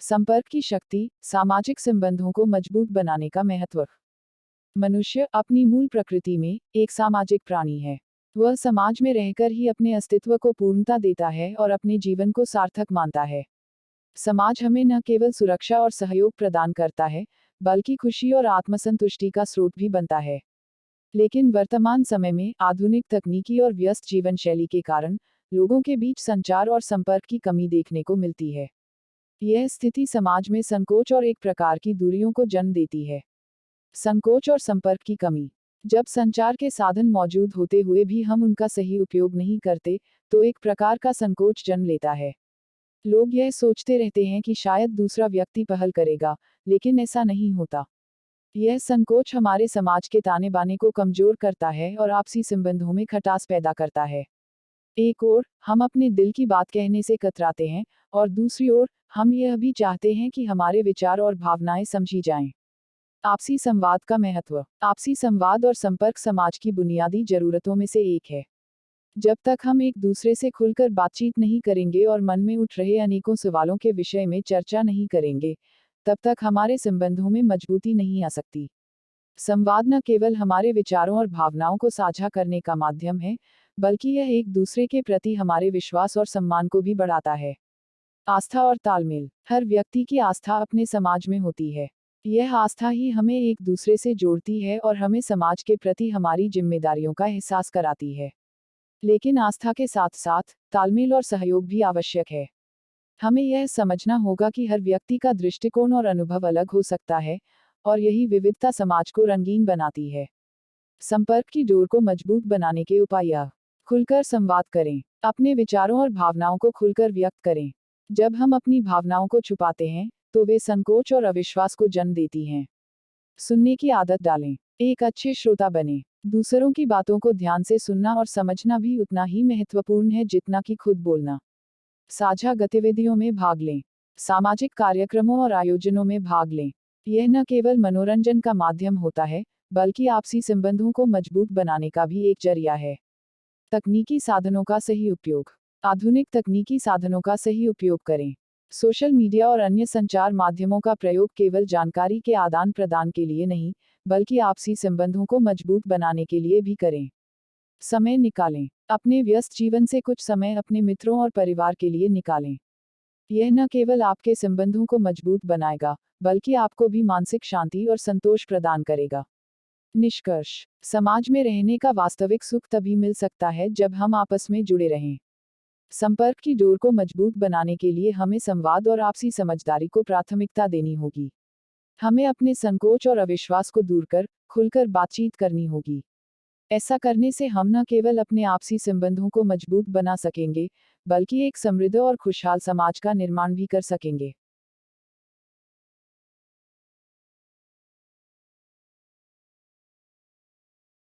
संपर्क की शक्ति, सामाजिक संबंधों को मजबूत बनाने का महत्व। मनुष्य अपनी मूल प्रकृति में एक सामाजिक प्राणी है। वह समाज में रहकर ही अपने अस्तित्व को पूर्णता देता है और अपने जीवन को सार्थक मानता है। समाज हमें न केवल सुरक्षा और सहयोग प्रदान करता है, बल्कि खुशी और आत्मसंतुष्टि का स्रोत भी बनता है। लेकिन वर्तमान समय में आधुनिक तकनीकी और व्यस्त जीवन शैली के कारण लोगों के बीच संचार और संपर्क की कमी देखने को मिलती है। यह स्थिति समाज में संकोच और एक प्रकार की दूरियों को जन्म देती है। संकोच और संपर्क की कमी। जब संचार के साधन मौजूद होते हुए भी हम उनका सही उपयोग नहीं करते, तो एक प्रकार का संकोच जन्म लेता है। लोग यह सोचते रहते हैं कि शायद दूसरा व्यक्ति पहल करेगा, लेकिन ऐसा नहीं होता। यह संकोच हमारे समाज के ताने बाने को कमजोर करता है और आपसी संबंधों में खटास पैदा करता है। एक ओर हम अपने दिल की बात कहने से कतराते हैं, और दूसरी ओर हम यह भी चाहते हैं कि हमारे विचार और भावनाएं समझी जाएं। आपसी संवाद का महत्व। आपसी संवाद और संपर्क समाज की बुनियादी जरूरतों में से एक है। जब तक हम एक दूसरे से खुलकर बातचीत नहीं करेंगे और मन में उठ रहे अनेकों सवालों के विषय में चर्चा नहीं करेंगे, तब तक हमारे संबंधों में मजबूती नहीं आ सकती। संवाद न केवल हमारे विचारों और भावनाओं को साझा करने का माध्यम है, बल्कि यह एक दूसरे के प्रति हमारे विश्वास और सम्मान को भी बढ़ाता है। आस्था और तालमेल। हर व्यक्ति की आस्था अपने समाज में होती है। यह आस्था ही हमें एक दूसरे से जोड़ती है और हमें समाज के प्रति हमारी जिम्मेदारियों का एहसास कराती है। लेकिन आस्था के साथ साथ तालमेल और सहयोग भी आवश्यक है। हमें यह समझना होगा कि हर व्यक्ति का दृष्टिकोण और अनुभव अलग हो सकता है, और यही विविधता समाज को रंगीन बनाती है। संपर्क की डोर को मजबूत बनाने के उपाय। खुलकर संवाद करें। अपने विचारों और भावनाओं को खुलकर व्यक्त करें। जब हम अपनी भावनाओं को छुपाते हैं, तो वे संकोच और अविश्वास को जन्म देती हैं। सुनने की आदत डालें। एक अच्छे श्रोता बने। दूसरों की बातों को ध्यान से सुनना और समझना भी उतना ही महत्वपूर्ण है जितना कि खुद बोलना। साझा गतिविधियों में भाग लें। सामाजिक कार्यक्रमों और आयोजनों में भाग लें। यह न केवल मनोरंजन का माध्यम होता है, बल्कि आपसी संबंधों को मजबूत बनाने का भी एक जरिया है। तकनीकी साधनों का सही उपयोग। आधुनिक तकनीकी साधनों का सही उपयोग करें। सोशल मीडिया और अन्य संचार माध्यमों का प्रयोग केवल जानकारी के आदान प्रदान के लिए नहीं, बल्कि आपसी संबंधों को मजबूत बनाने के लिए भी करें। समय निकालें। अपने व्यस्त जीवन से कुछ समय अपने मित्रों और परिवार के लिए निकालें। यह न केवल आपके संबंधों को मजबूत बनाएगा, बल्कि आपको भी मानसिक शांति और संतोष प्रदान करेगा। निष्कर्ष। समाज में रहने का वास्तविक सुख तभी मिल सकता है जब हम आपस में जुड़े रहें। संपर्क की डोर को मजबूत बनाने के लिए हमें संवाद और आपसी समझदारी को प्राथमिकता देनी होगी। हमें अपने संकोच और अविश्वास को दूर कर खुलकर बातचीत करनी होगी। ऐसा करने से हम न केवल अपने आपसी संबंधों को मजबूत बना सकेंगे, बल्कि एक समृद्ध और खुशहाल समाज का निर्माण भी कर सकेंगे।